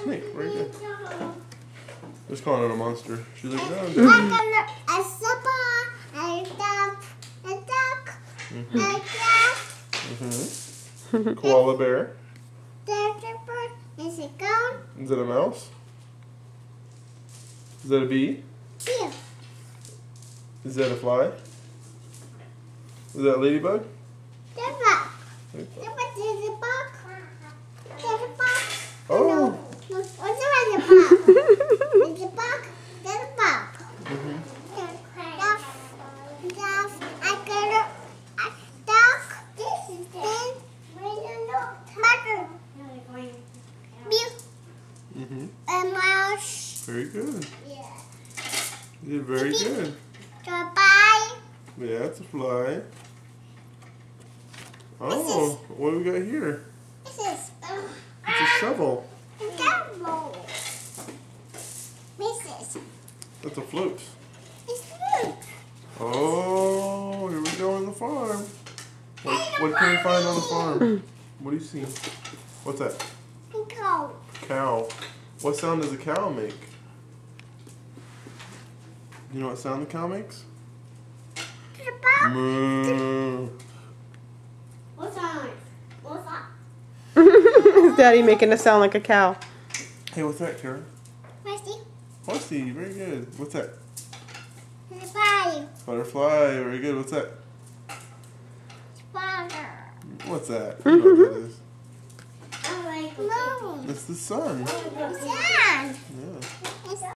Snake, very good. Just calling it a monster. She's like, no, A zebra, a duck, a cat. Koala bear. There's a bird. Is it gone? Is that a mouse? Is that a bee? Here. Is that a fly? Is that a ladybug? The bug. The bug. There's a bug. There's a bug. Oh. No. What's the bug? There's a bug. There's a bug. Duck. I got a duck. This is then. Butter. Milk. A mouse. Very good. Yeah. You did very good. Goodbye. Yeah, it's a fly. Oh, what do we got here? This is It's a shovel. double. This is That's a flute. fruit. Oh, here we go on the farm. What can we find on the farm? What do you see? What's that? Go. Cow. What sound does a cow make? You know what sound the cow makes? Moo. What's that? What's that? Is Daddy making it sound like a cow? Hey, what's that, Kara? Rusty. Horsey, very good. What's that? Spider. Butterfly, very good. What's that? Spider. What's that? I don't know what that is. Moon. It's the sun. Sun. Yeah.